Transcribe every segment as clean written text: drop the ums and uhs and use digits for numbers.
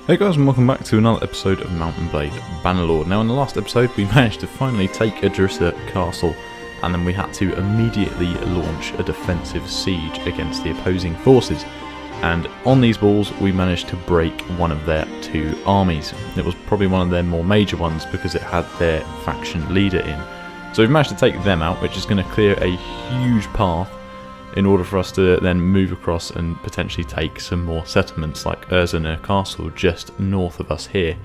Hey guys, and welcome back to another episode of Mountain Blade Bannerlord. Now in the last episode we managed to finally take Idrissa Castle, and then we had to immediately launch a defensive siege against the opposing forces. And on these walls we managed to break one of their two armies. It was probably one of their more major ones because it had their faction leader in. So we've managed to take them out, which is going to clear a huge path in order for us to then move across and potentially take some more settlements like Urzana Castle just north of us here.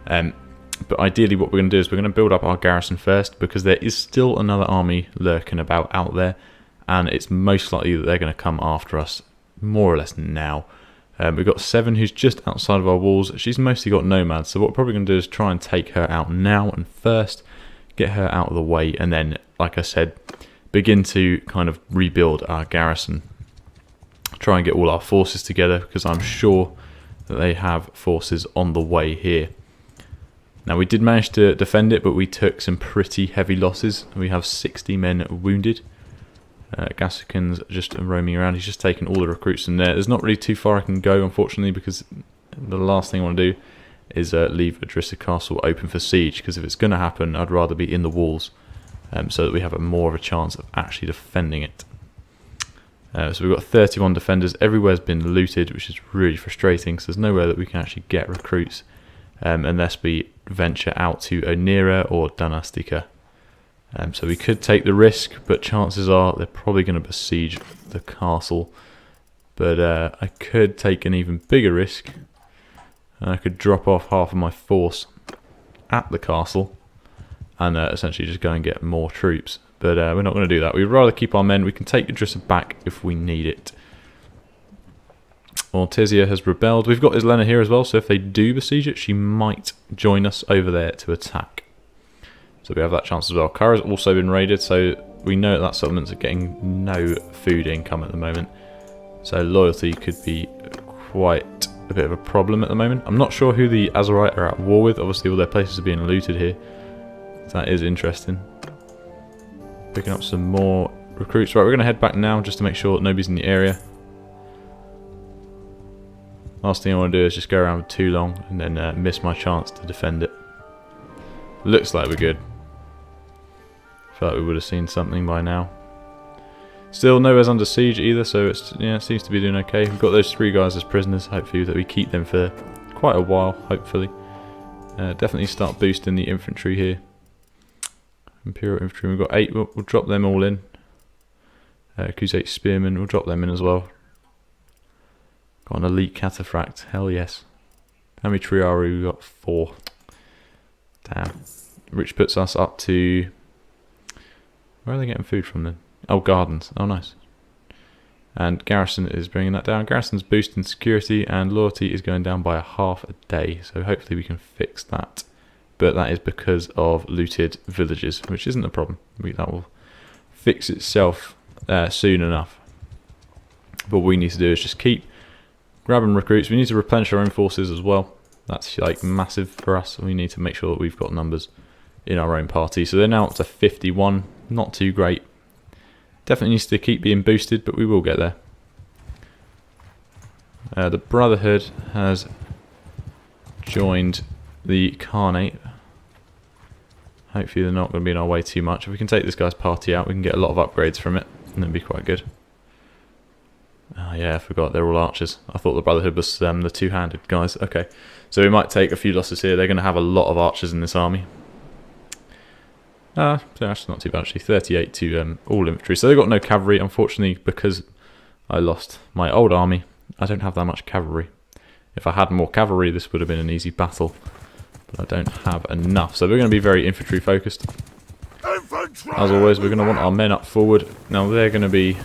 But ideally what we're going to do is we're going to build up our garrison first, because there is still another army lurking about out there, and it's most likely that they're going to come after us more or less now. We've got Seven, who's just outside of our walls. She's mostly got nomads, so what we're probably going to do is try and take her out now and first get her out of the way, and then, like I said, begin to kind of rebuild our garrison. Try and get all our forces together, because I'm sure that they have forces on the way here. Now we did manage to defend it, but we took some pretty heavy losses. We have 60 men wounded. Gasikin's just roaming around. He's just taken all the recruits in there. There's not really too far I can go, unfortunately, because the last thing I want to do is leave Idrissa Castle open for siege, because if it's going to happen, I'd rather be in the walls. So that we have more of a chance of actually defending it. So we've got 31 defenders. Everywhere's been looted, which is really frustrating, because there's nowhere that we can actually get recruits unless we venture out to Onira or Danastika. So we could take the risk, but chances are they're probably going to besiege the castle. But I could take an even bigger risk, and I could drop off half of my force at the castle and essentially just go and get more troops. But we're not going to do that. We'd rather keep our men. We can take Idrissa back if we need it. Ortizia has rebelled. We've got Islena here as well, so if they do besiege it, she might join us over there to attack. So we have that chance as well. Kara's also been raided, so we know that settlements are getting no food income at the moment. So loyalty could be quite a bit of a problem at the moment. I'm not sure who the Azerite are at war with. Obviously all their places are being looted here. That is interesting. Picking up some more recruits. Right, we're going to head back now just to make sure that nobody's in the area. Last thing I want to do is just go around for too long and then miss my chance to defend it. Looks like we're good. Felt like we would have seen something by now. Still nowhere's under siege either, so it's, yeah, it seems to be doing okay. We've got those three guys as prisoners. Hopefully that we keep them for quite a while, hopefully. Definitely start boosting the infantry here. Imperial infantry, we've got 8, we'll drop them all in. Khuzate spearmen, we'll drop them in as well. Got an elite cataphract, hell yes. How many triarii? We've got 4. Damn. Which puts us up to... Where are they getting food from then? Oh, gardens, oh nice. And garrison is bringing that down. Garrison's boosting security, and loyalty is going down by half a day, so hopefully we can fix that. But that is because of looted villages, which isn't a problem. That will fix itself soon enough. But what we need to do is just keep grabbing recruits. We need to replenish our own forces as well. That's like massive for us. We need to make sure that we've got numbers in our own party. So they're now up to 51. Not too great. Definitely needs to keep being boosted, but we will get there. The Brotherhood has joined the Khanate. Hopefully they're not going to be in our way too much. If we can take this guy's party out, we can get a lot of upgrades from it, and that'd be quite good. Oh yeah, I forgot, they're all archers. I thought the Brotherhood was the two-handed guys. Okay, so we might take a few losses here. They're going to have a lot of archers in this army. So that's not too bad actually. 38 to all infantry. So they've got no cavalry. Unfortunately, because I lost my old army, I don't have that much cavalry. If I had more cavalry, this would have been an easy battle. But I don't have enough. So we're going to be very infantry focused. As always, we're going to want our men up forward. Now they're going to be...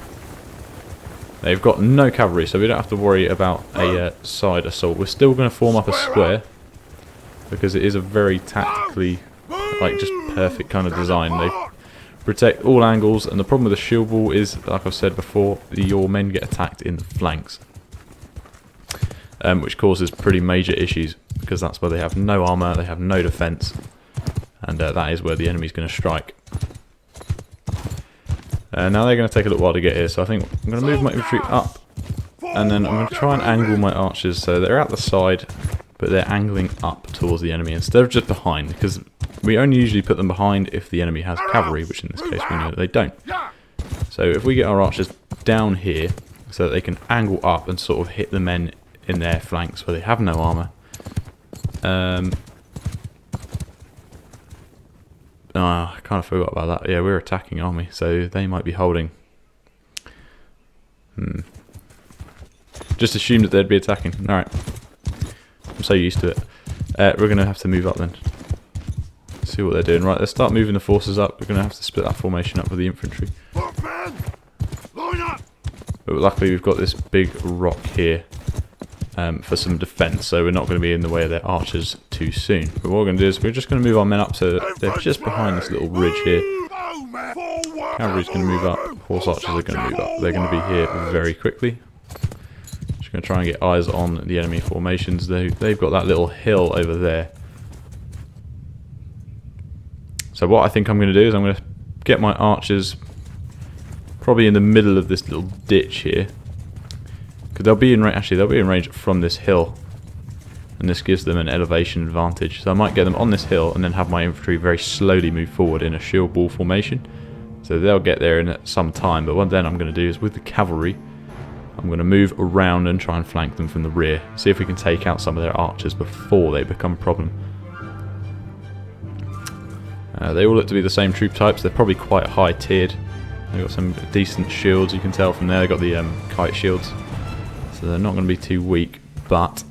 They've got no cavalry, so we don't have to worry about a side assault. We're still going to form up a square, because it is a very tactically, like, just perfect kind of design. They protect all angles, and the problem with the shield wall is, like I've said before, your men get attacked in the flanks. Which causes pretty major issues, because that's where they have no armour, they have no defence, and that is where the enemy's going to strike. Now they're going to take a little while to get here, so I think I'm going to move my infantry up, and then I'm going to try and angle my archers so they're at the side, but they're angling up towards the enemy instead of just behind, because we only usually put them behind if the enemy has cavalry, which in this case we know that they don't. So if we get our archers down here so that they can angle up and sort of hit the men in their flanks where they have no armour. I kind of forgot about that. Yeah, we're attacking, aren't we? So they might be holding. Just assumed that they'd be attacking. Alright. I'm so used to it. We're going to have to move up then. See what they're doing. Right, let's start moving the forces up. We're going to have to split that formation up with the infantry. But luckily we've got this big rock here for some defence, so we're not going to be in the way of their archers too soon. But what we're going to do is we're just going to move our men up so that they're just behind this little ridge here. Cavalry's going to move up. Horse archers are going to move up. They're going to be here very quickly. Just going to try and get eyes on the enemy formations. They've got that little hill over there. So what I think I'm going to do is I'm going to get my archers probably in the middle of this little ditch here, because they'll be in range from this hill, and this gives them an elevation advantage. So I might get them on this hill and then have my infantry very slowly move forward in a shield wall formation. So they'll get there in some time, but what then I'm going to do is with the cavalry, I'm going to move around and try and flank them from the rear. See if we can take out some of their archers before they become a problem. They all look to be the same troop types. They're probably quite high tiered. They've got some decent shields, you can tell from there. They've got the kite shields, so they're not going to be too weak, but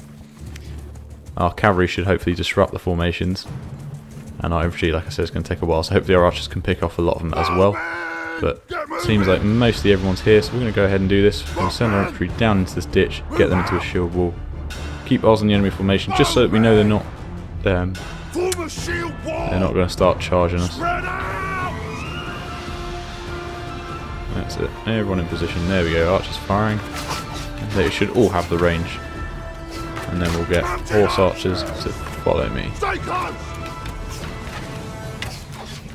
our cavalry should hopefully disrupt the formations, and our infantry, like I said, is going to take a while, so hopefully our archers can pick off a lot of them as well. But it seems like mostly everyone's here, so we're going to go ahead and do this. We're going to send our infantry down into this ditch, get them into a shield wall, keep eyes on the enemy formation, just so that we know they're not going to start charging us. That's it. Everyone in position. There we go. Archers firing. They should all have the range. And then we'll get horse archers to follow me.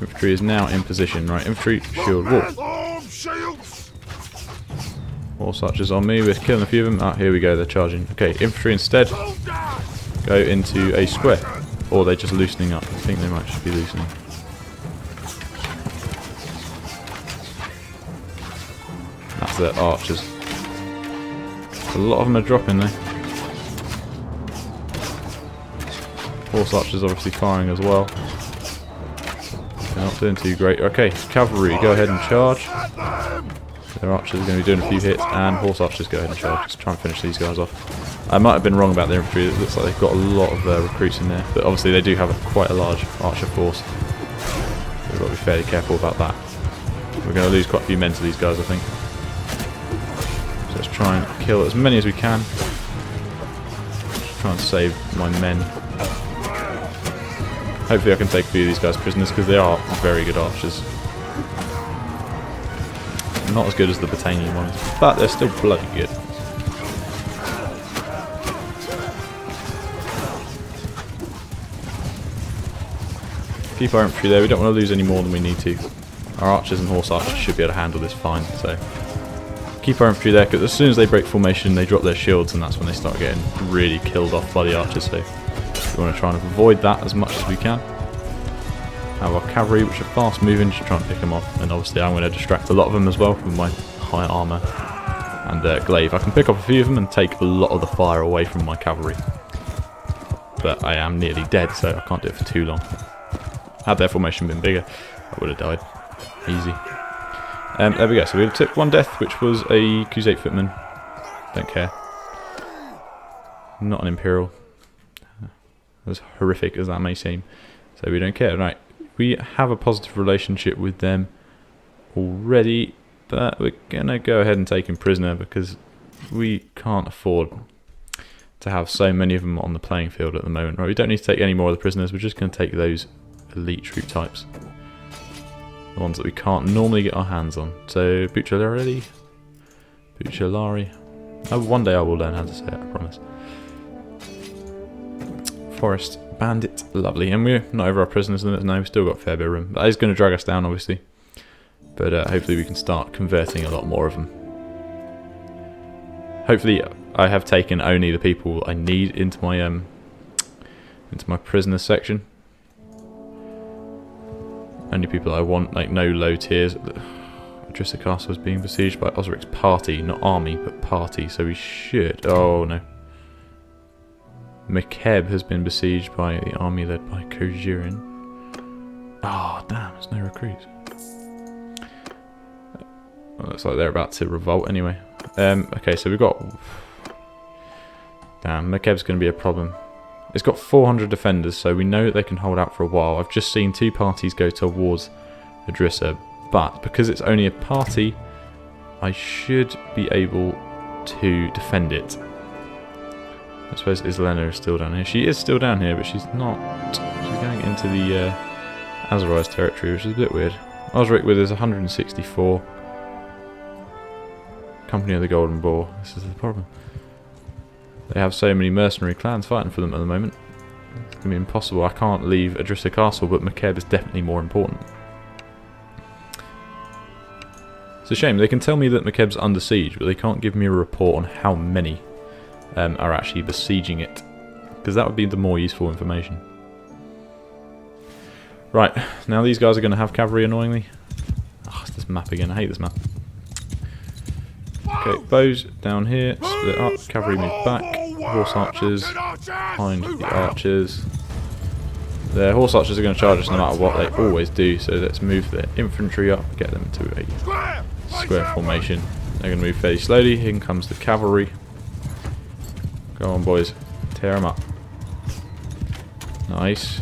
Infantry is now in position. Right, infantry, shield wall. Horse archers on me. We're killing a few of them. Ah, here we go. They're charging. Okay, infantry instead go into a square. Or they're just loosening up. I think they might just be loosening. That's their archers. A lot of them are dropping there. Horse archers obviously firing as well. They're not doing too great. Okay, cavalry, go ahead and charge. Their archers are going to be doing a few hits, and horse archers go ahead and charge. Just try and finish these guys off. I might have been wrong about their infantry. It looks like they've got a lot of recruits in there, but obviously they do have quite a large archer force. We've got to be fairly careful about that. We're going to lose quite a few men to these guys, I think. So let's try and kill as many as we can. Just try and save my men. Hopefully I can take a few of these guys prisoners, because they are very good archers. Not as good as the Britannian ones, but they're still bloody good. Keep our infantry there, we don't want to lose any more than we need to. Our archers and horse archers should be able to handle this fine, so keep our infantry there, because as soon as they break formation they drop their shields, and that's when they start getting really killed off by the archers, so we want to try and avoid that as much as we can. Have our cavalry, which are fast moving, just try and pick them off, and obviously I'm going to distract a lot of them as well with my high armour and glaive. I can pick up a few of them and take a lot of the fire away from my cavalry, but I am nearly dead, so I can't do it for too long. Had their formation been bigger, I would have died. Easy. There we go, so we took one death, which was a Crusade footman. Don't care. Not an Imperial. As horrific as that may seem. So we don't care. Right, we have a positive relationship with them already, but we're going to go ahead and take him prisoner, because we can't afford to have so many of them on the playing field at the moment. Right, we don't need to take any more of the prisoners, we're just going to take those elite troop types. The ones that we can't normally get our hands on. So, Bucciolari. Oh, one day I will learn how to say it, I promise. Forest Bandit, lovely. And we're not over our prisoners limits now, we've still got a fair bit of room. That is going to drag us down, obviously. But hopefully we can start converting a lot more of them. Hopefully I have taken only the people I need into my Into my prisoner section. Only people I want, like no low tiers. Adrissa Castle is being besieged by Osric's party, not army, but party, so we should... Oh no. Mekeb has been besieged by the army led by Kojirin. Oh damn, there's no recruits. Well, looks like they're about to revolt anyway. Okay, so we've got... Damn, Mekeb's going to be a problem. It's got 400 defenders, so we know that they can hold out for a while. I've just seen 2 parties go towards Adrissa, but because it's only a party, I should be able to defend it. I suppose Islena is still down here. She is still down here, but she's not. She's going into the Azerai's territory, which is a bit weird. Osric with his 164. Company of the Golden Boar. This is the problem. They have so many mercenary clans fighting for them at the moment. It's going to be impossible. I can't leave Adrissa Castle, but Mekeb is definitely more important. It's a shame. They can tell me that Mekeb's under siege, but they can't give me a report on how many are actually besieging it. Because that would be the more useful information. Right, now these guys are going to have cavalry annoyingly. Oh, it's this map again. I hate this map. Okay, bows down here, split up, cavalry move back, horse archers behind the archers. The horse archers are going to charge us no matter what, they always do, so let's move their infantry up, get them to a square formation. They're going to move fairly slowly. Here comes the cavalry. Go on boys, tear them up. Nice.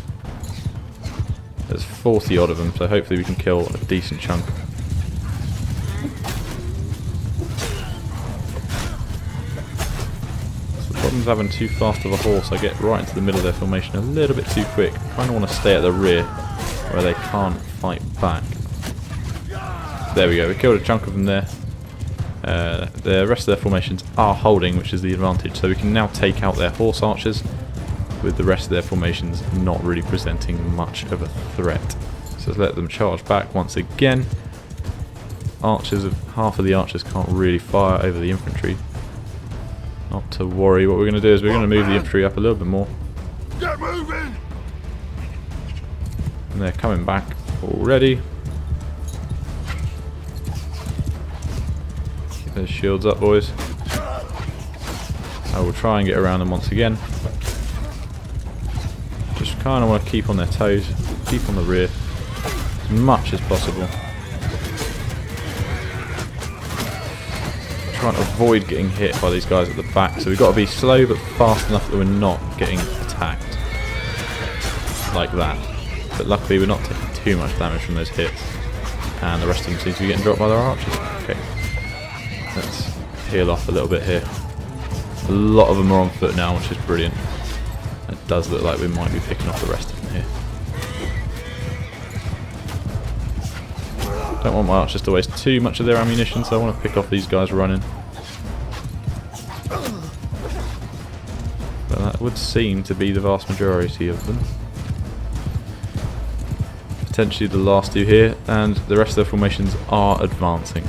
There's 40 odd of them, so hopefully we can kill a decent chunk. Problem's having too fast of a horse. I get right into the middle of their formation a little bit too quick. I kind of want to stay at the rear where they can't fight back. There we go, we killed a chunk of them there. The rest of their formations are holding, which is the advantage, so we can now take out their horse archers with the rest of their formations not really presenting much of a threat. So let's let them charge back once again. Archers, half of the archers can't really fire over the infantry. Not to worry, what we're going to do is we're going to move the infantry up a little bit more. Get moving! And they're coming back already. Keep those shields up, boys. I will try and get around them once again. Just kind of want to keep on their toes, keep on the rear as much as possible. Trying to avoid getting hit by these guys at the back, so we've got to be slow but fast enough that we're not getting attacked like that. But luckily we're not taking too much damage from those hits, and the rest of them seem to be getting dropped by their archers. Okay, let's heal off a little bit here. A lot of them are on foot now, which is brilliant. It does look like we might be picking off the rest of them here. Don't want my archers to waste too much of their ammunition, so I want to pick off these guys running. But that would seem to be the vast majority of them. Potentially the last 2 here, and the rest of their formations are advancing.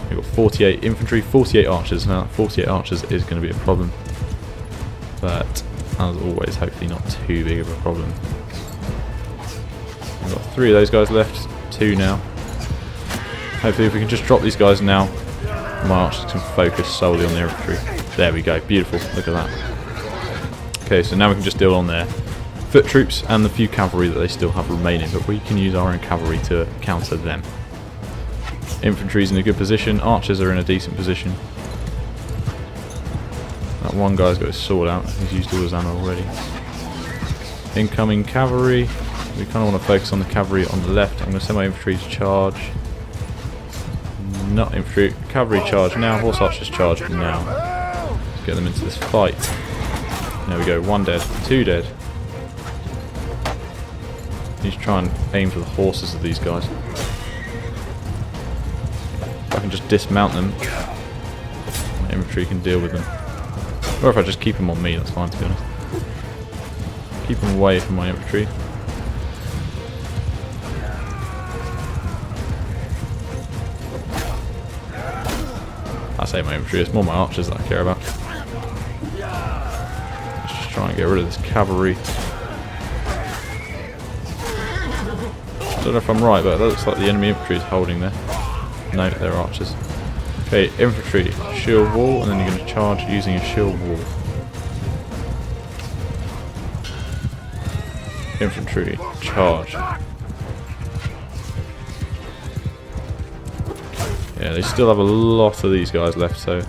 We've got 48 infantry, 48 archers. Now 48 archers is going to be a problem, but as always, hopefully not too big of a problem. We've got 3 of those guys left, 2 now. Hopefully if we can just drop these guys now, my archers can focus solely on their infantry. There we go, beautiful, look at that. Okay, so now we can just deal on their foot troops and the few cavalry that they still have remaining, but we can use our own cavalry to counter them. Infantry's in a good position, archers are in a decent position. That one guy's got his sword out, he's used all his ammo already. Incoming cavalry, we kind of want to focus on the cavalry on the left. I'm going to send my infantry to charge. Not infantry, cavalry charge now, horse archers charge now. Let's get them into this fight. There we go, 1 dead, 2 dead. Need to try and aim for the horses of these guys. If I can just dismount them, my infantry can deal with them. Or if I just keep them on me, that's fine to be honest. Keep them away from my infantry. I say my infantry, it's more my archers that I care about. Let's just try and get rid of this cavalry. don't know if I'm right, but that looks like the enemy infantry is holding there. No, they're archers. Okay, infantry, shield wall, and then you're going to charge using a shield wall. Infantry, charge. Yeah, they still have a lot of these guys left, so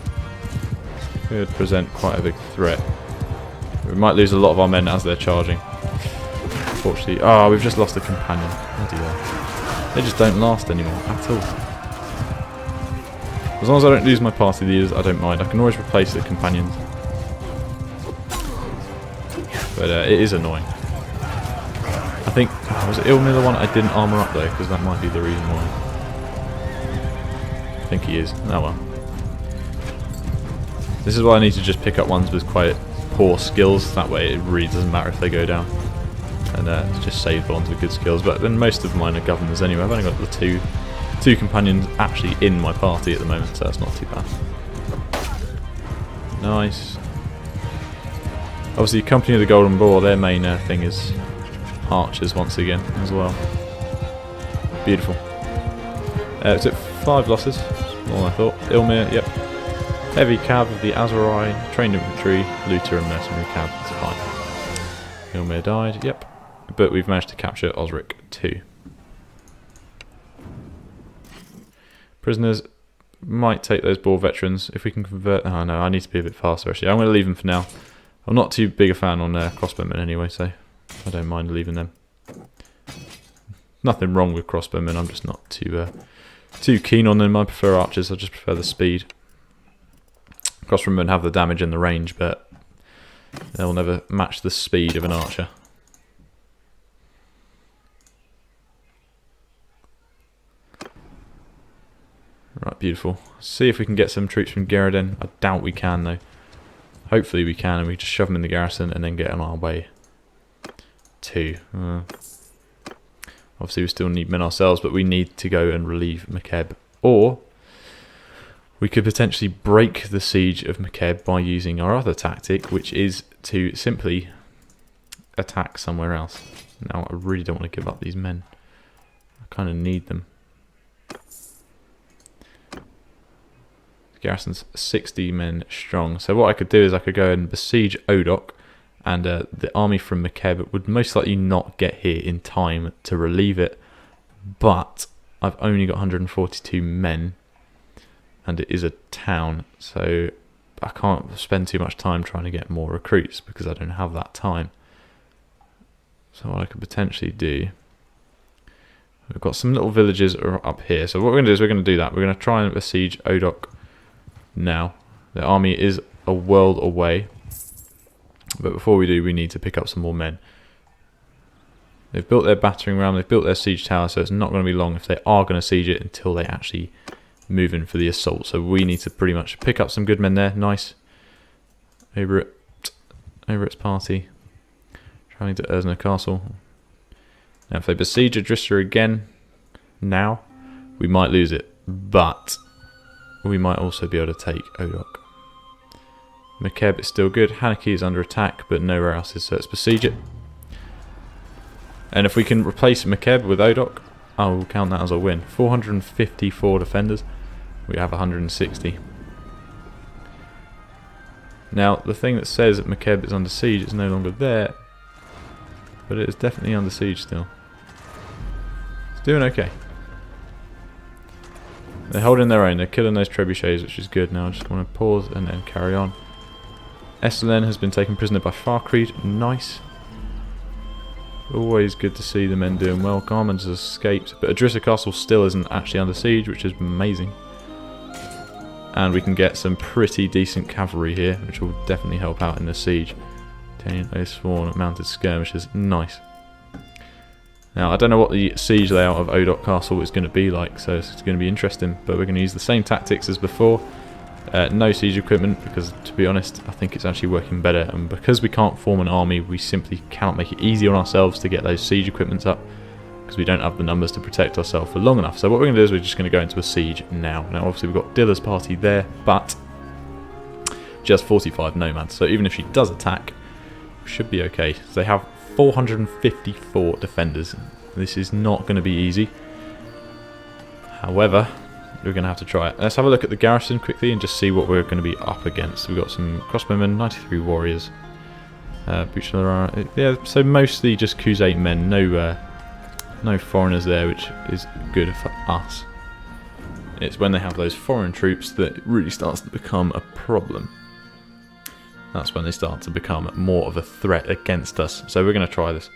could present quite a big threat. We might lose a lot of our men as they're charging. Unfortunately, we've just lost a companion. Bloody hell. They just don't last anymore at all. As long as I don't lose my party leaders, I don't mind. I can always replace the companions. But it is annoying. I think, was it Ilmir the one I didn't armour up though? Because that might be the reason why. I think he is. Oh well. This is why I need to just pick up ones with quite poor skills. That way it really doesn't matter if they go down. And just save the ones with good skills. But then most of mine are governors anyway. I've only got the two companions actually in my party at the moment, so that's not too bad. Nice. Obviously, Company of the Golden Boar, their main thing is archers once again as well. Beautiful. Is it 5 losses? More than I thought. Ilmir, yep. Heavy cav of the Azurai, trained infantry, looter and mercenary cav. That's fine. Ilmir died, yep. But we've managed to capture Osric too. Prisoners, might take those Boar veterans if we can convert. Oh no, I need to be a bit faster actually. I'm going to leave them for now. I'm not too big a fan on crossbowmen anyway, so I don't mind leaving them. Nothing wrong with crossbowmen, I'm just not too keen on them. I prefer archers, I just prefer the speed. Crossbowmen have the damage and the range, but they'll never match the speed of an archer. Right, beautiful. See if we can get some troops from Geradin. I doubt we can though. Hopefully we can, and we just shove them in the garrison and then get on our way too. Obviously we still need men ourselves, but we need to go and relieve Mekeb. Or we could potentially break the siege of Mekeb by using our other tactic, which is to simply attack somewhere else. Now I really don't want to give up these men. I kind of need them. The garrison's 60 men strong, so what I could do is I could go and besiege Odok, and the army from Mekeb would most likely not get here in time to relieve it, but I've only got 142 men, and it is a town, so I can't spend too much time trying to get more recruits because I don't have that time. So what I could potentially do, we've got some little villages up here, so what we're going to do is we're going to do that. We're going to try and besiege Odok now. The army is a world away, but before we do, we need to pick up some more men. They've built their battering ram, they've built their siege tower, so it's not going to be long if they are going to siege it until they actually move in for the assault. So we need to pretty much pick up some good men there. Nice. Over its party. Travelling to Ursna Castle. Now if they besiege Adrissa again, now, we might lose it, but we might also be able to take Odok. Mekeb is still good. Hanaki is under attack, but nowhere else is, so let's besiege it. And if we can replace Mekeb with Odok, I will count that as a win. 454 defenders. We have 160. Now, the thing that says that Mekeb is under siege is no longer there, but it is definitely under siege still. It's doing okay. They're holding their own. They're killing those trebuchets, which is good. Now I just want to pause and then carry on. Esalen has been taken prisoner by Farcreed. Nice. Always good to see the men doing well. Garments has escaped, but Adrissa Castle still isn't actually under siege, which is amazing. And we can get some pretty decent cavalry here, which will definitely help out in the siege. They sworn mounted skirmishers. Nice. Now, I don't know what the siege layout of Odok Castle is going to be like, so it's going to be interesting, but we're going to use the same tactics as before. No siege equipment, because to be honest, I think it's actually working better, and because we can't form an army, we simply cannot make it easy on ourselves to get those siege equipments up, because we don't have the numbers to protect ourselves for long enough. So what we're going to do is we're just going to go into a siege now. Now, obviously, we've got Dilla's party there, but just 45 nomads, so even if she does attack, we should be okay. So they have 454 defenders. This is not going to be easy. However, we're going to have to try it. Let's have a look at the garrison quickly and just see what we're going to be up against. We've got some crossbowmen, 93 warriors. Yeah, so mostly just Khuzait men. No foreigners there, which is good for us. It's when they have those foreign troops that it really starts to become a problem. That's when they start to become more of a threat against us. So we're going to try this.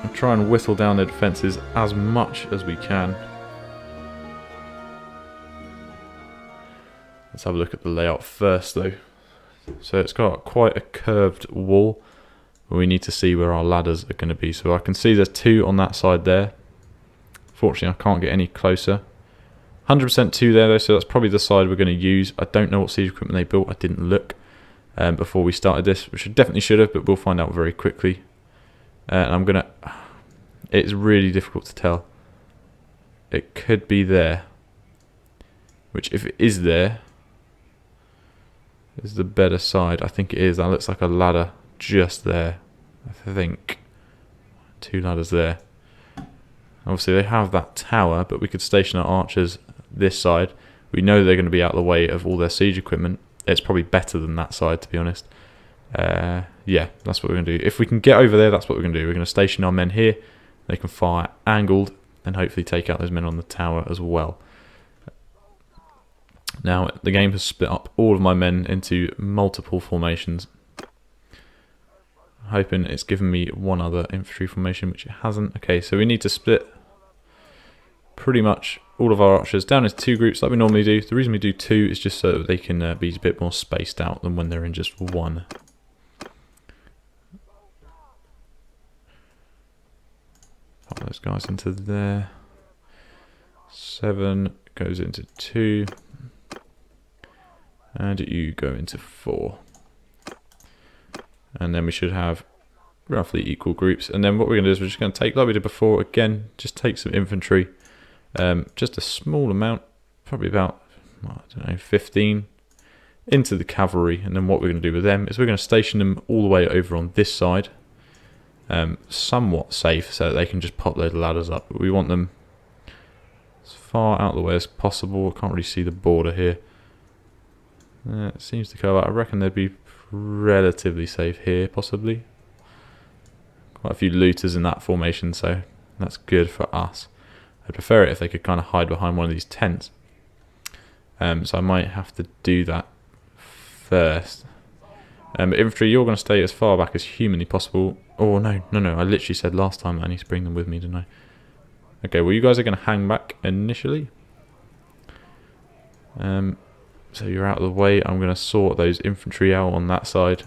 We'll try and whittle down their defences as much as we can. Let's have a look at the layout first though. So it's got quite a curved wall. We need to see where our ladders are going to be. So I can see there's 2 on that side there. Fortunately I can't get any closer. 100% 2 there though, so that's probably the side we're going to use. I don't know what siege equipment they built. I didn't look before we started this, which I definitely should have, but we'll find out very quickly. And I'm going to... It's really difficult to tell. It could be there. Which if it is there, is the better side. I think it is. That looks like a ladder just there. I think. 2 ladders there. Obviously they have that tower, but we could station our archers this side. We know they're going to be out of the way of all their siege equipment. It's probably better than that side, to be honest. Yeah, that's what we're going to do. If we can get over there, that's what we're going to do. We're going to station our men here. They can fire angled and hopefully take out those men on the tower as well. Now, the game has split up all of my men into multiple formations. I'm hoping it's given me one other infantry formation, which it hasn't. Okay, so we need to split pretty much all of our archers down into 2 groups like we normally do. The reason we do 2 is just so that they can be a bit more spaced out than when they're in just 1. Pop those guys into there. 7 goes into 2. And you go into 4. And then we should have roughly equal groups. And then what we're going to do is we're just going to take, like we did before, again, just take some infantry. Just a small amount, probably about, I don't know, 15, into the cavalry. And then what we're going to do with them is we're going to station them all the way over on this side. Somewhat safe so that they can just pop those ladders up. But we want them as far out of the way as possible. I can't really see the border here. It seems to go out. I reckon they'd be relatively safe here, possibly. Quite a few looters in that formation, so that's good for us. I'd prefer it if they could kind of hide behind one of these tents. So I might have to do that first. But infantry, you're going to stay as far back as humanly possible. Oh, no. I literally said last time that I need to bring them with me, didn't I? Okay, well, you guys are going to hang back initially. So you're out of the way. I'm going to sort those infantry out on that side.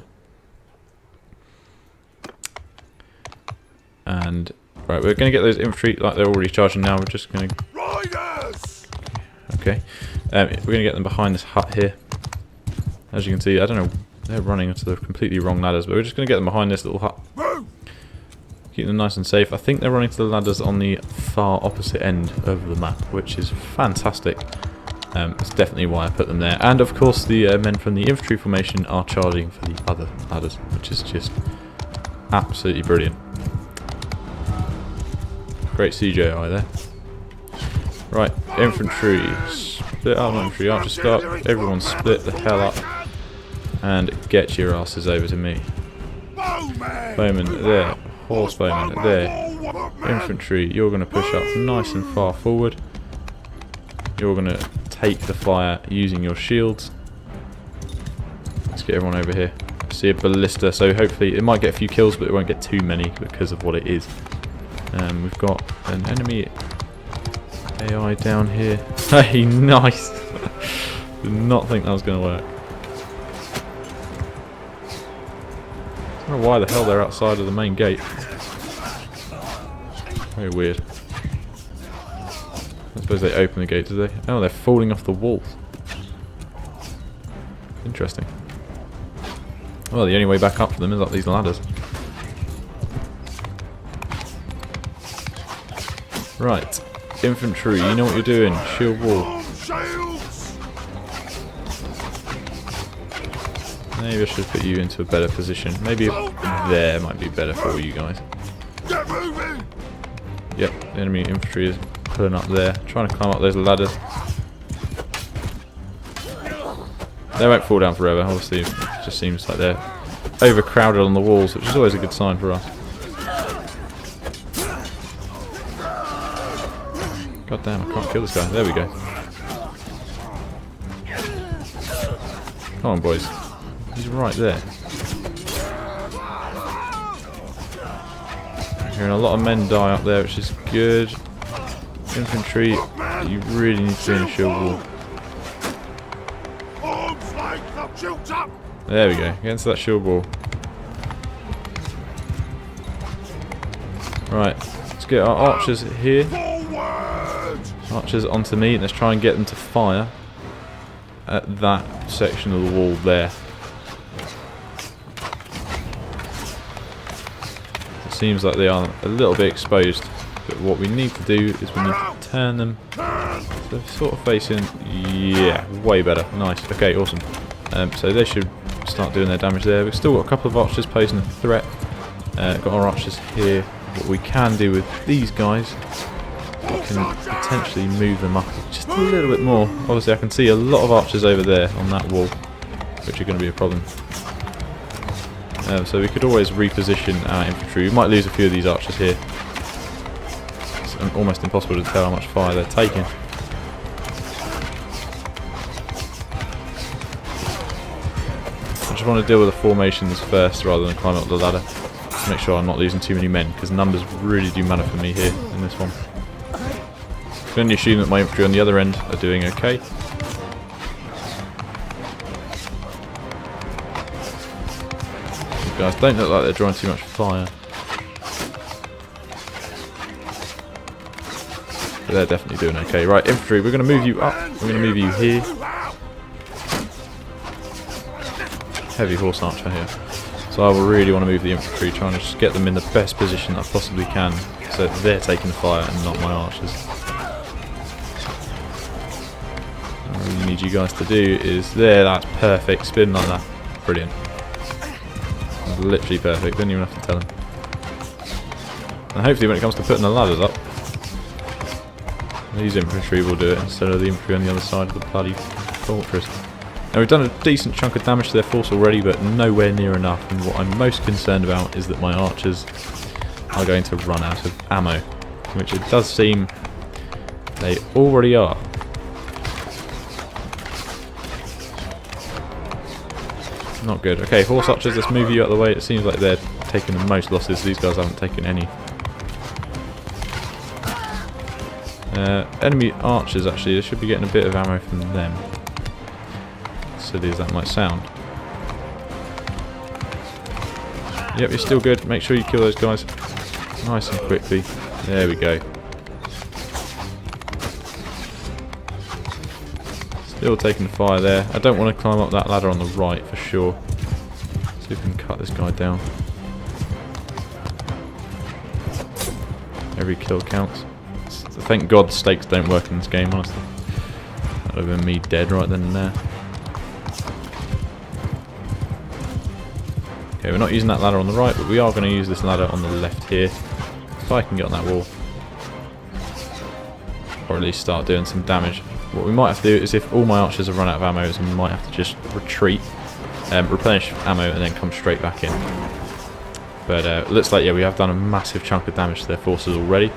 And, right, we're going to get those infantry, like they're already charging now. We're just going to... Riders! Okay. We're going to get them behind this hut here. As you can see, I don't know, they're running into the completely wrong ladders, but we're just going to get them behind this little hut. Keep them nice and safe. I think they're running to the ladders on the far opposite end of the map, which is fantastic. That's definitely why I put them there. And of course the men from the infantry formation are charging for the other ladders, which is just absolutely brilliant. Great CJI there. Right, infantry, split up, infantry, archer start, everyone split the hell up and get your asses over to me. Bowmen there, horse bowmen there, infantry, you're going to push up nice and far forward. You're going to take the fire using your shields. Let's get everyone over here. See a ballista, so hopefully it might get a few kills, but it won't get too many because of what it is. We've got an enemy AI down here. Hey, nice! Did not think that was going to work. I don't know why the hell they're outside of the main gate. Very weird. I suppose they open the gate, do they? Oh, they're falling off the walls. Interesting. Well, the only way back up for them is up these ladders. Right. Infantry, you know what you're doing. Shield wall. Maybe I should put you into a better position. Maybe there might be better for you guys. Yep, the enemy infantry is pulling up there, trying to climb up those ladders. They won't fall down forever, obviously it just seems like they're overcrowded on the walls, which is always a good sign for us. God damn, I can't kill this guy. There we go. Come on, boys. He's right there. Hearing a lot of men die up there, which is good. Infantry, you really need to be in a shield wall. There we go, against that shield wall. Right, let's get our archers here. Archers onto me, and let's try and get them to fire at that section of the wall there. It seems like they are a little bit exposed, but what we need to do is we need to turn them so they're sort of facing, yeah, way better. Nice, okay, awesome. So they should start doing their damage there. We've still got a couple of archers posing a threat. Got our archers here. What we can do with these guys, we can potentially move them up just a little bit more. Obviously I can see a lot of archers over there on that wall, which are going to be a problem. So we could always reposition our infantry. We might lose a few of these archers here. It's almost impossible to tell how much fire they're taking. I just want to deal with the formations first rather than climb up the ladder. Make sure I'm not losing too many men, because numbers really do matter for me here in this one. I can only assume that my infantry on the other end are doing okay. These guys don't look like they're drawing too much fire. But they're definitely doing okay. Right, infantry, we're going to move you up. We're going to move you here. Heavy horse archer here. So I will really want to move the infantry, trying to just get them in the best position that I possibly can, so that they're taking the fire and not my archers. What I really need you guys to do is there, that's perfect, spin like that, brilliant. That's literally perfect, don't even have to tell them. And hopefully when it comes to putting the ladders up, these infantry will do it instead of the infantry on the other side of the bloody fortress. Now we've done a decent chunk of damage to their force already, but nowhere near enough, and what I'm most concerned about is that my archers are going to run out of ammo, which it does seem they already are. Not good. Okay, horse archers, let's move you out of the way. It seems like they're taking the most losses. These guys haven't taken any. Enemy archers, actually, they should be getting a bit of ammo from them. Silly as that might sound. Yep, you're still good. Make sure you kill those guys nice and quickly. There we go. Still taking fire there. I don't want to climb up that ladder on the right for sure. See if we can cut this guy down. Every kill counts. Thank God stakes don't work in this game, honestly. That would have been me dead right then and there. Okay, we're not using that ladder on the right, but we are going to use this ladder on the left here. If I can get on that wall. Or at least start doing some damage. What we might have to do is, if all my archers have run out of ammo, is we might have to just retreat, replenish ammo, and then come straight back in. But it looks like, yeah, we have done a massive chunk of damage to their forces already.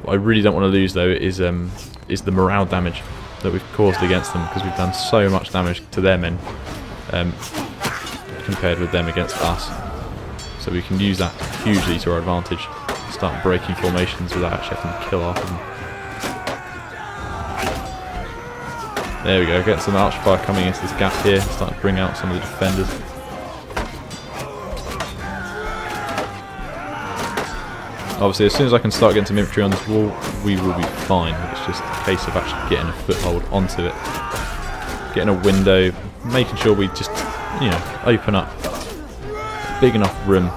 What I really don't want to lose, though, is the morale damage that we've caused against them, because we've done so much damage to their men compared with them against us. So we can use that hugely to our advantage. Start breaking formations without actually having to kill half of them. There we go, get some archer fire coming into this gap here, starting to bring out some of the defenders. Obviously, as soon as I can start getting some infantry on this wall, we will be fine. It's just a case of actually getting a foothold onto it. Getting a window, making sure we just, you know, open up a big enough room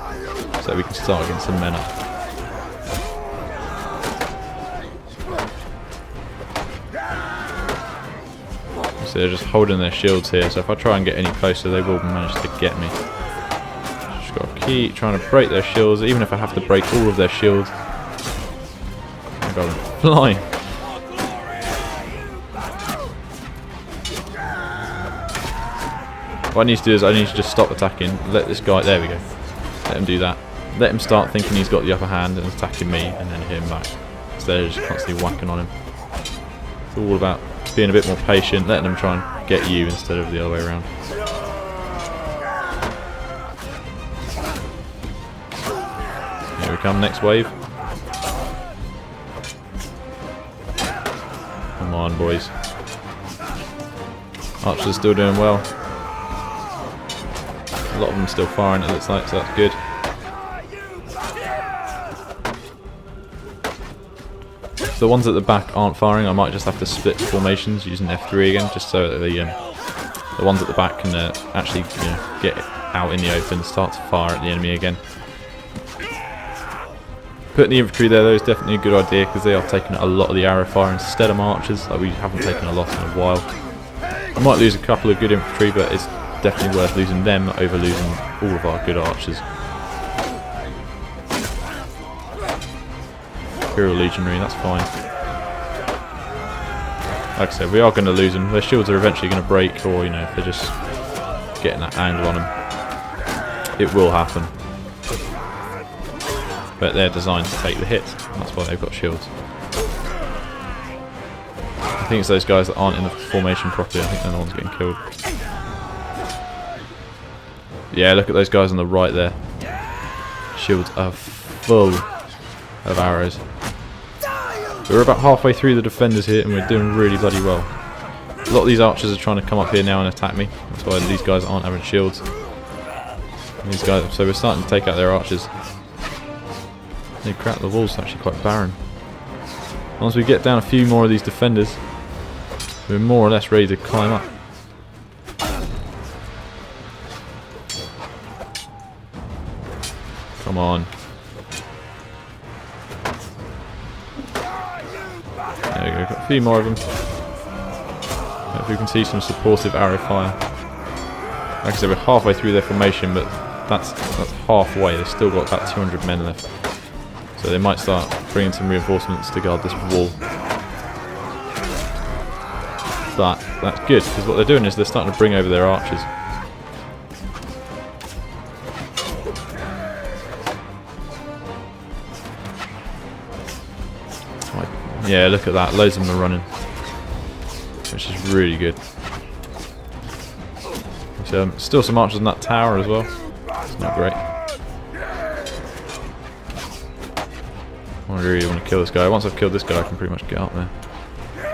so we can start getting some men up. So they're just holding their shields here, so if I try and get any closer, they will manage to get me. Just got to keep trying to break their shields, even if I have to break all of their shields. guy went flying. What I need to do is I need to just stop attacking, let this guy, there we go, let him do that. Let him start thinking he's got the upper hand and attacking me, and then hit him back. Instead of just constantly whacking on him. It's all about being a bit more patient, letting them try and get you instead of the other way around. Here we come, next wave. Come on, boys. Archers still doing well. A lot of them still firing, it looks like, so that's good. If the ones at the back aren't firing, I might just have to split formations using F3 again, just so that the ones at the back can actually get out in the open, start to fire at the enemy again. Putting the infantry there though is definitely a good idea, because they are taking a lot of the arrow fire instead of archers. Like, we haven't taken a lot in a while. I might lose a couple of good infantry, but it's definitely worth losing them over losing all of our good archers. Imperial Legionary, that's fine. Like I said, we are going to lose them. Their shields are eventually going to break, or if they're just getting that angle on them, it will happen. But they're designed to take the hits. That's why they've got shields. I think it's those guys that aren't in the formation properly. I think they're the ones getting killed. Yeah, look at those guys on the right there. Shields are full of arrows. We're about halfway through the defenders here, and we're doing really bloody well. A lot of these archers are trying to come up here now and attack me. That's why these guys aren't having shields. And these guys, so we're starting to take out their archers. They crap, the wall's actually quite barren. Once we get down a few more of these defenders, we're more or less ready to climb up. Come on. There we go, got a few more of them. Hopefully we can see some supportive arrow fire. Like I said, we're halfway through their formation, but that's halfway. They've still got about 200 men left. So they might start bringing some reinforcements to guard this wall. But that's good, because what they're doing is they're starting to bring over their archers. Yeah, look at that. Loads of them are running, which is really good. So, still some archers in that tower as well. It's not great. I really want to kill this guy. Once I've killed this guy, I can pretty much get up there.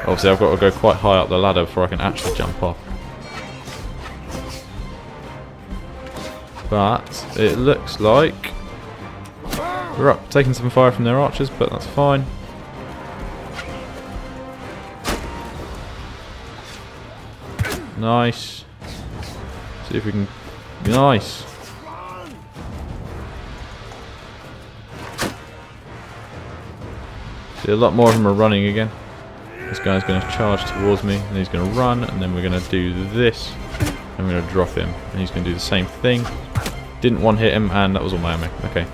Obviously, I've got to go quite high up the ladder before I can actually jump off. But it looks like we're up, taking some fire from their archers, but that's fine. Nice. See if we can. Nice. See, a lot more of them are running again. This guy's going to charge towards me, and he's going to run, and then we're going to do this, and we're going to drop him, and he's going to do the same thing. Didn't one hit him, and that was all my ammo. Okay.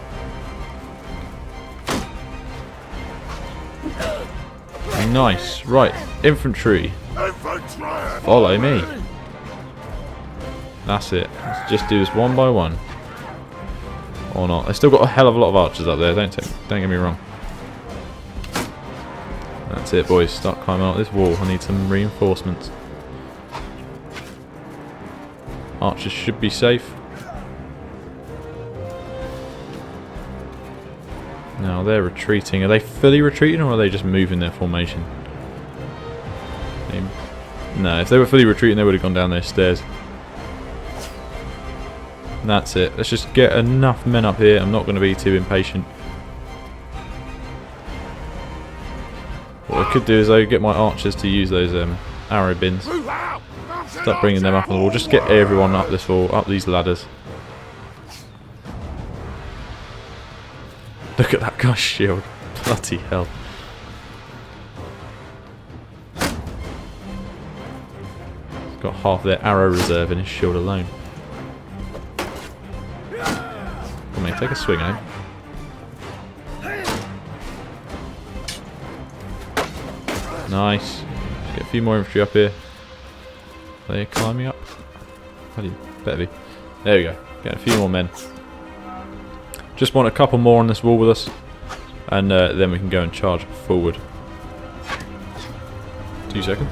Nice. Right, infantry. Follow me. That's it. Let's just do this one by one. Or not. I've still got a hell of a lot of archers up there. Don't get me wrong. That's it, boys. Start climbing up this wall. I need some reinforcements. Archers should be safe. Now they're retreating. Are they fully retreating, or are they just moving their formation? No, if they were fully retreating, they would have gone down those stairs. And that's it. Let's just get enough men up here. I'm not going to be too impatient. What I could do is though get my archers to use those arrow bins. Start bringing them up on the wall. Just get everyone up this wall, up these ladders. Look at that guy's shield. Bloody hell. He's got half their arrow reserve in his shield alone. Come on, take a swing, eh? Nice. Let's get a few more infantry up here. Are they climbing up? Bloody, better be. There we go. Get a few more men. Just want a couple more on this wall with us, and then we can go and charge forward. 2 seconds.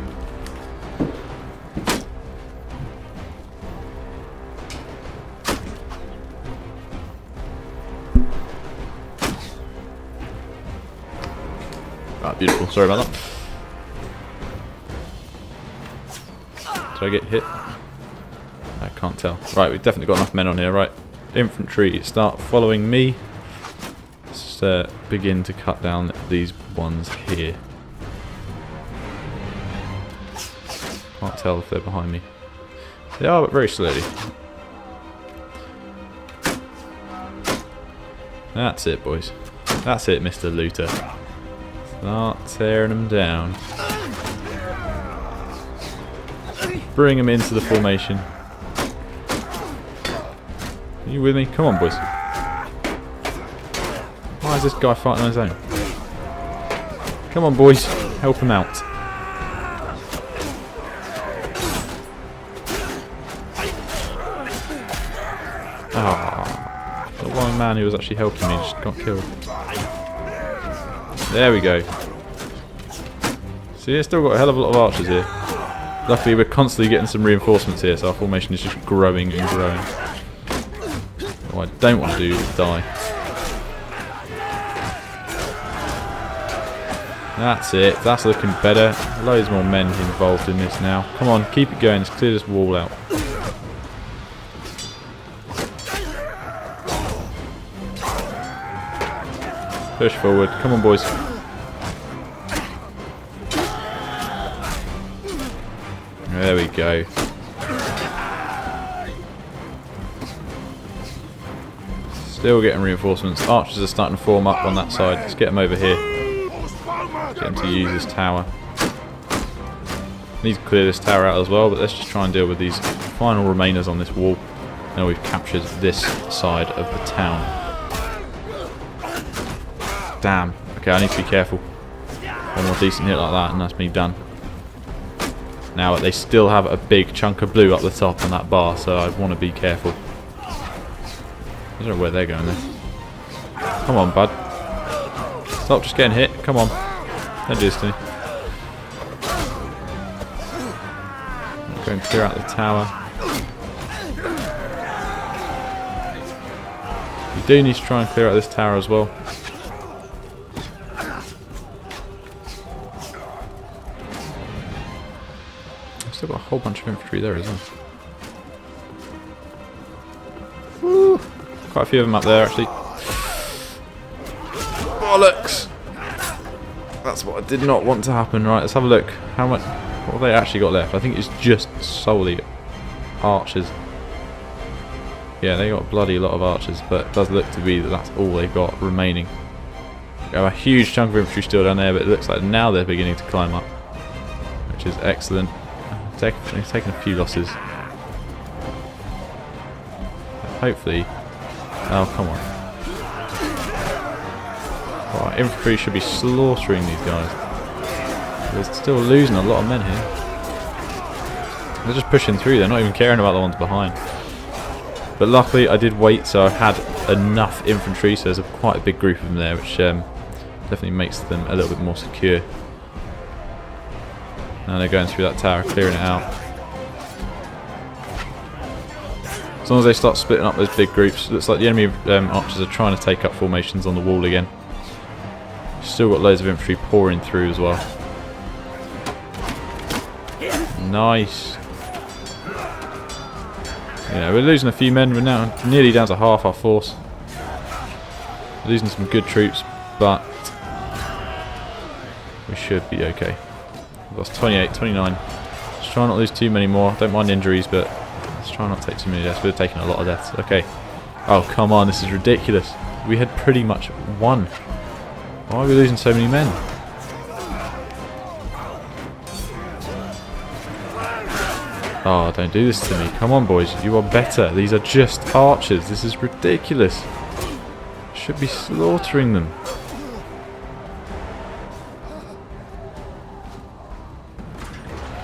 Ah, beautiful. Sorry about that. Did I get hit? I can't tell. Right, we've definitely got enough men on here. Right, infantry, start following me. Let's begin to cut down these ones here. Can't tell if they're behind me. They are, but very slowly. That's it, boys. That's it, Mr. Looter. Start tearing them down. Bring them into the formation. Are you with me? Come on, boys. Why is this guy fighting on his own? Come on, boys. Help him out. Ah, the one man who was actually helping me just got killed. There we go. See, it's still got a hell of a lot of archers here. Luckily, we're constantly getting some reinforcements here, so our formation is just growing and growing. What I don't want to do is die. That's it. That's looking better. Loads more men involved in this now. Come on, keep it going. Let's clear this wall out. Push forward. Come on, boys. There we go. Still getting reinforcements. Archers are starting to form up on that side. Let's get them over here. Get them to use this tower. Need to clear this tower out as well, but let's just try and deal with these final remainers on this wall. Now we've captured this side of the town. Damn. Okay, I need to be careful. One more decent hit like that and that's me done. Now they still have a big chunk of blue up the top on that bar, so I want to be careful. I don't know where they're going then. Come on, bud. Stop just getting hit. Come on. Don't do this to me. I'm going to clear out the tower. You do need to try and clear out this tower as well. Still got a whole bunch of infantry there as well. Woo. Quite a few of them up there actually. Bollocks! That's what I did not want to happen. Right, let's have a look. How much? What have they actually got left? I think it's just solely archers. Yeah, they got a bloody lot of archers, but it does look to be that that's all they've got remaining. They have a huge chunk of infantry still down there, but it looks like now they're beginning to climb up, which is excellent. He's taken a few losses. Hopefully. Oh, come on. Oh, infantry should be slaughtering these guys. They're still losing a lot of men here. They're just pushing through, they're not even caring about the ones behind. But luckily I did wait, so I had enough infantry, so there's quite a big group of them there, which definitely makes them a little bit more secure. Now they're going through that tower, clearing it out. As long as they start splitting up those big groups, it looks like the enemy archers are trying to take up formations on the wall again. Still got loads of infantry pouring through as well. Nice. Yeah, we're losing a few men. We're now nearly down to half our force. We're losing some good troops, but we should be okay. We've lost 28, 29. Let's try not to lose too many more. Don't mind injuries, but let's try not to take too many deaths. We're taking a lot of deaths. Okay. Oh, come on. This is ridiculous. We had pretty much won. Why are we losing so many men? Oh, don't do this to me. Come on, boys. You are better. These are just archers. This is ridiculous. Should be slaughtering them.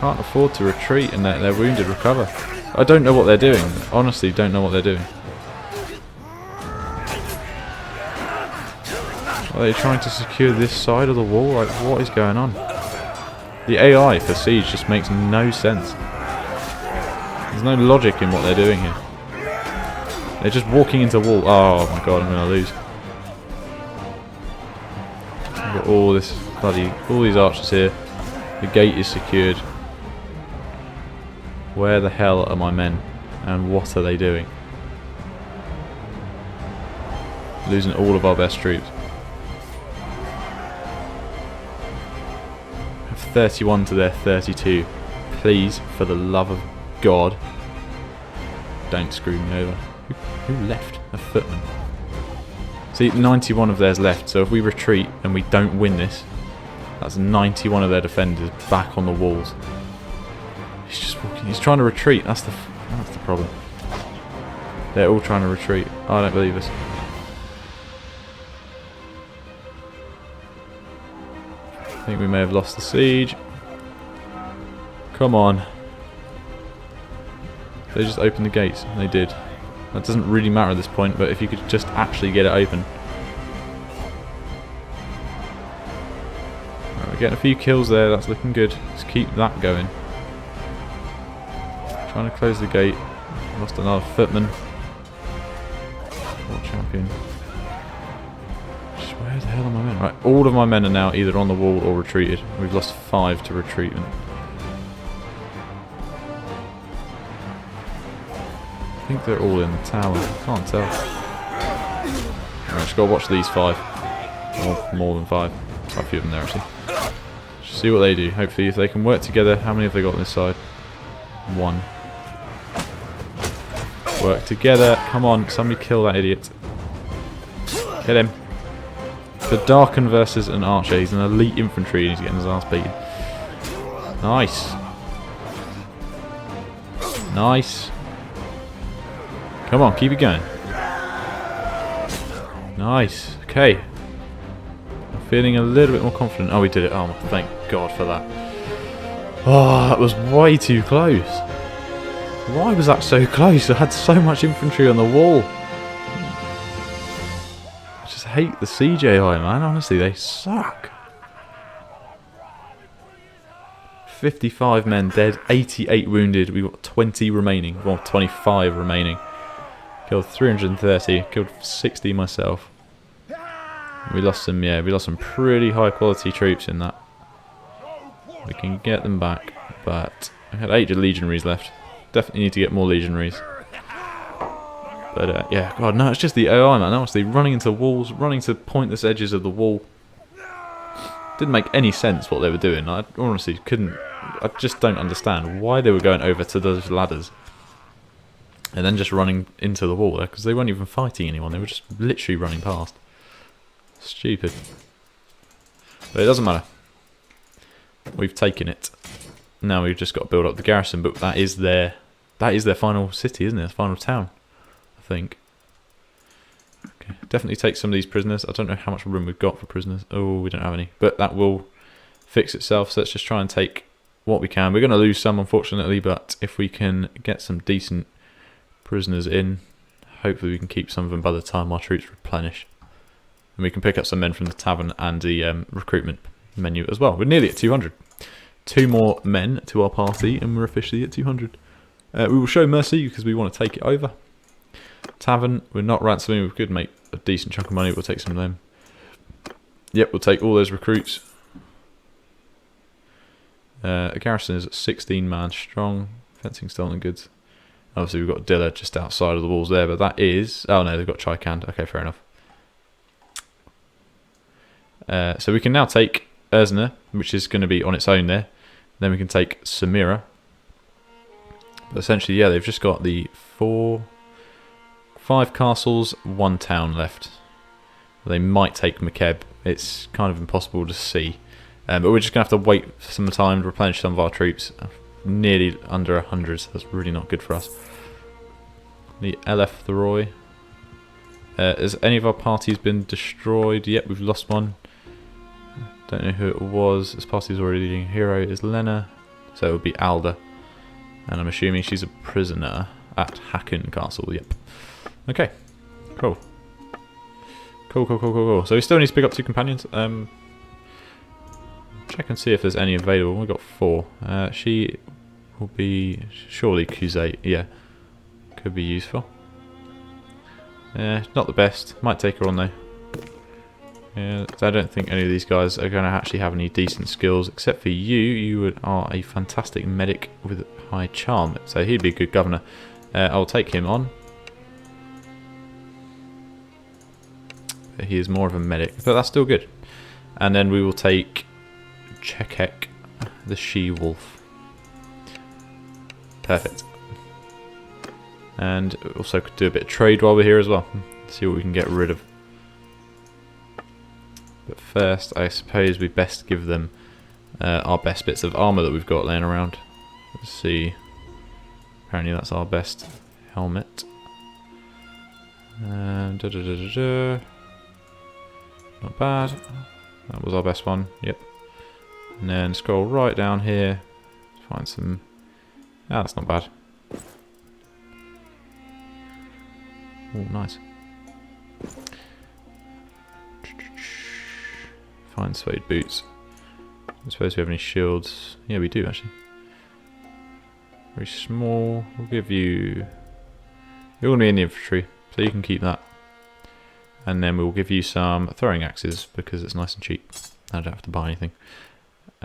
Can't afford to retreat and their wounded recover. I don't know what they're doing. Honestly, don't know what they're doing. Are they trying to secure this side of the wall? Like, what is going on? The AI for Siege just makes no sense. There's no logic in what they're doing here. They're just walking into wall. Oh my god, I'm going to lose. I've got all this all these archers here. The gate is secured. Where the hell are my men? And what are they doing? Losing all of our best troops. 31 to their 32. Please, for the love of God, don't screw me over. Who left? A footman. See, 91 of theirs left, so if we retreat and we don't win this, that's 91 of their defenders back on the walls. He's just walking. He's trying to retreat. That's the problem. They're all trying to retreat. I don't believe this. I think we may have lost the siege. Come on. They just opened the gates. They did. That doesn't really matter at this point, but if you could just actually get it open. Right, we're getting a few kills there. That's looking good. Let's keep that going. Trying to close the gate. Lost another footman. Poor champion. Where the hell are my men? Right, all of my men are now either on the wall or retreated. We've lost 5 to retreatment. I think they're all in the tower. I can't tell. Right, just gotta watch these 5. Or more than 5. Quite a few of them there actually. Just see what they do. Hopefully if they can work together. How many have they got on this side? 1. Work together. Come on, somebody kill that idiot. Get him. The Darken versus an archer. He's an elite infantry and he's getting his ass beaten. Nice. Nice. Come on, keep it going. Nice. Okay. I'm feeling a little bit more confident. Oh, we did it. Oh, thank God for that. Oh, that was way too close. Why was that so close? I had so much infantry on the wall. I hate the siege AI, man. Honestly, they suck. 55 men dead, 88 wounded. We've got 20 remaining. Well, 25 remaining. Killed 330. Killed 60 myself. We lost some, yeah, we lost some pretty high quality troops in that. We can get them back, but I had 8 legionaries left. Definitely need to get more legionaries. But yeah, God, no, it's just the AI, man. Honestly, running into walls, running to pointless edges of the wall. Didn't make any sense what they were doing. I honestly couldn't. I just don't understand why they were going over to those ladders and then just running into the wall there, because they weren't even fighting anyone. They were just literally running past. Stupid. But it doesn't matter. We've taken it. Now we've just got to build up the garrison. But that is their final city, isn't it? The final town. I think. Okay, definitely take some of these prisoners. I don't know how much room we've got for prisoners. Oh, we don't have any. But that will fix itself. So let's just try and take what we can. We're going to lose some, unfortunately. But if we can get some decent prisoners in, hopefully we can keep some of them by the time our troops replenish. And we can pick up some men from the tavern and the recruitment menu as well. We're nearly at 200. 2 more men to our party and we're officially at 200. We will show mercy because we want to take it over. Tavern, we're not ransoming. We could make a decent chunk of money. We'll take some of them. Yep, we'll take all those recruits. A garrison is 16 man strong. Fencing stolen goods. Obviously we've got Dilla just outside of the walls there, but that is... Oh no, they've got Chikand. Okay, fair enough. So we can now take Ursna, which is going to be on its own there. Then we can take Samira. But essentially, yeah, they've just got the 5 castles, 1 town left. They might take Mekeb. It's kind of impossible to see. But we're just going to have to wait for some time to replenish some of our troops. Nearly under 100, so that's really not good for us. The LF Thoroy. Has any of our parties been destroyed? Yep, we've lost one. Don't know who it was. This party's already leading. Hero is Lena. So it would be Alda. And I'm assuming she's a prisoner at Hacken Castle. Yep. Okay. Cool. Cool. So we still need to pick up 2 companions. Check and see if there's any available. We've got 4. She will be surely Kuzate. Yeah. Could be useful. Not the best. Might take her on though. Yeah, I don't think any of these guys are going to actually have any decent skills, except for you. You are a fantastic medic with high charm, so he'd be a good governor. I'll take him on. He is more of a medic, but that's still good. And then we will take Chekek, the she-wolf. Perfect. And also could do a bit of trade while we're here as well. See what we can get rid of. But first, I suppose we best give them our best bits of armour that we've got laying around. Let's see. Apparently that's our best helmet. And not bad. That was our best one. Yep. And then scroll right down here. Find some. Ah, that's not bad. Oh, nice. Find suede boots. I suppose we have any shields. Yeah, we do actually. Very small. We'll give you. You're going to be in the infantry, so you can keep that. And then we'll give you some throwing axes because it's nice and cheap. I don't have to buy anything.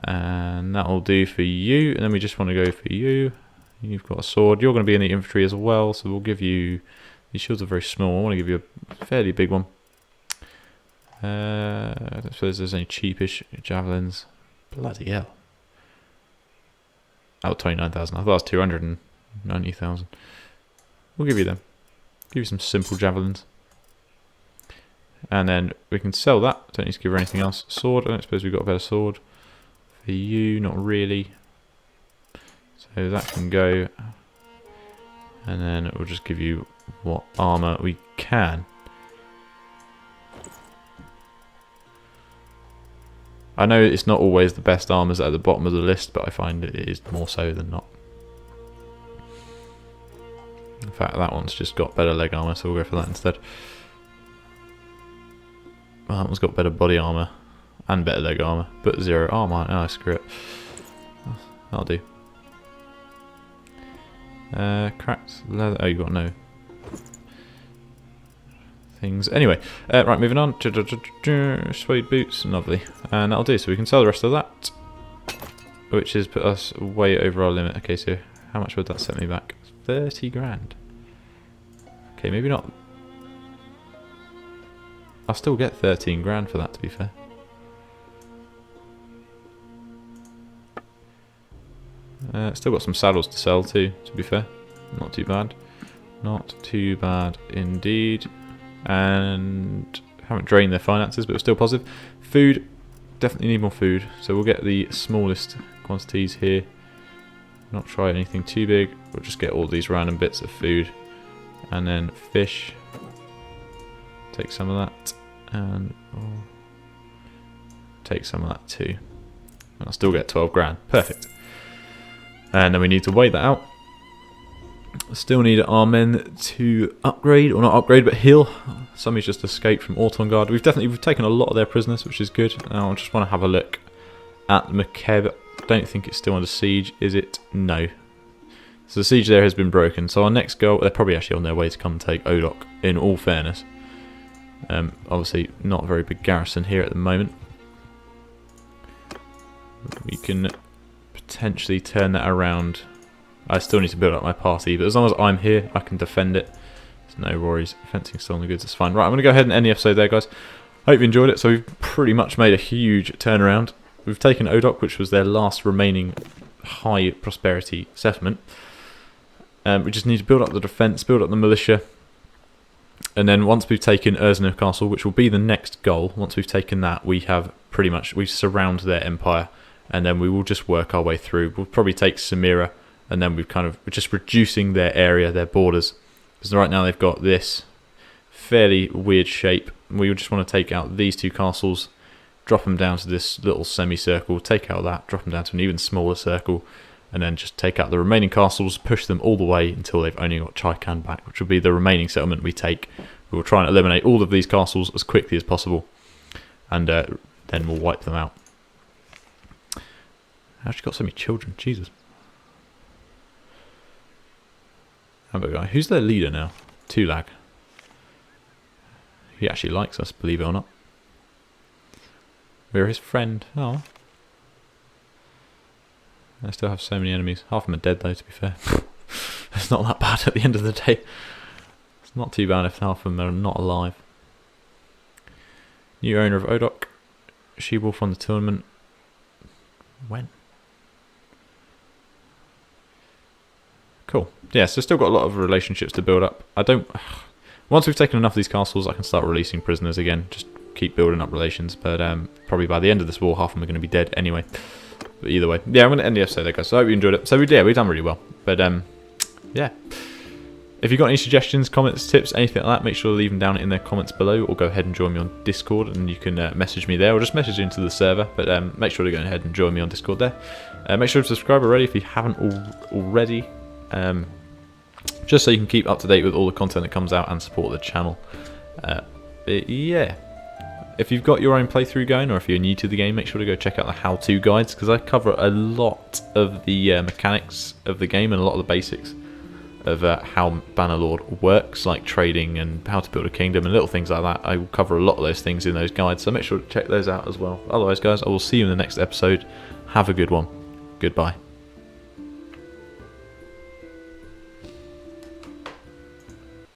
And that'll do for you. And then we just want to go for you. You've got a sword. You're going to be in the infantry as well, so we'll give you. These shields are very small. I want to give you a fairly big one. I don't suppose there's any cheapish javelins. Bloody hell. Oh, 29,000. I thought it was 290,000. We'll give you them. Give you some simple javelins. And then we can sell that. Don't need to give her anything else. Sword. I don't suppose we've got a better sword. For you, not really. So that can go. And then we'll just give you what armour we can. I know it's not always the best armours at the bottom of the list, but I find it is more so than not. In fact, that one's just got better leg armour, so we'll go for that instead. Well, that one's got better body armour and better leg armour, but 0 armour. Oh, screw it. That'll do. Cracked leather. Oh, you got no things. Anyway, right, moving on. Suede boots, lovely. And that'll do, so we can sell the rest of that, which has put us way over our limit. Okay, so how much would that set me back? 30 grand. Okay, maybe not. I'll still get 13 grand for that, to be fair. Still got some saddles to sell too, to be fair. Not too bad. Not too bad indeed. And haven't drained their finances, but we're still positive. Food, definitely need more food, so we'll get the smallest quantities here. Not try anything too big. We'll just get all these random bits of food, and then fish. Take some of that, and take some of that too. And I'll still get 12 grand. Perfect. And then we need to weigh that out. Still need our men to upgrade, or not upgrade, but heal. Somebody's just escaped from Ortongard. We've taken a lot of their prisoners, which is good. Now I just want to have a look at Mekeb. Don't think it's still under siege, is it? No. So the siege there has been broken. So our next goal, they're probably actually on their way to come take Odok, in all fairness. Obviously not a very big garrison here at the moment. We can potentially turn that around. I still need to build up my party, but as long as I'm here, I can defend it. There's no worries. Fencing stolen goods is fine. Right, I'm going to go ahead and end the episode there, guys. Hope you enjoyed it. So we've pretty much made a huge turnaround. We've taken Odok, which was their last remaining high prosperity settlement. We just need to build up the defence, build up the militia. And then once we've taken Urzner Castle, which will be the next goal, once we've taken that, we have pretty much, we surround their empire. And then we will just work our way through. We'll probably take Samira. And then we're just reducing their area, their borders. Because right now they've got this fairly weird shape. We just want to take out these 2 castles, drop them down to this little semicircle, take out that, drop them down to an even smaller circle, and then just take out the remaining castles, push them all the way until they've only got Chaikan back, which will be the remaining settlement we take. We will try and eliminate all of these castles as quickly as possible, and then we'll wipe them out. How's she got so many children? Jesus. Hamburger guy. Who's their leader now? Tulag. He actually likes us, believe it or not. We're his friend. Oh. I still have so many enemies. Half of them are dead though, to be fair. It's not that bad at the end of the day. It's not too bad if half of them are not alive. New owner of Odok. She-Wolf on the tournament. When? Cool. Yeah, so still got a lot of relationships to build up. Once we've taken enough of these castles, I can start releasing prisoners again. Just keep building up relations. But probably by the end of this war, half of them are going to be dead anyway. But either way, yeah, I'm going to end the episode there, guys. So I hope you enjoyed it. So we've done really well. But yeah. If you've got any suggestions, comments, tips, anything like that, make sure to leave them down in the comments below, or go ahead and join me on Discord, and you can message me there, or just message into the server. But make sure to go ahead and join me on Discord there. Make sure to subscribe already if you haven't already. Just so you can keep up to date with all the content that comes out and support the channel. But yeah, if you've got your own playthrough going, or if you're new to the game, make sure to go check out the how-to guides, because I cover a lot of the mechanics of the game and a lot of the basics of how Bannerlord works, like trading and how to build a kingdom and little things like that. I will cover a lot of those things in those guides, so make sure to check those out as well. Otherwise, guys, I will see you in the next episode. Have a good one. Goodbye.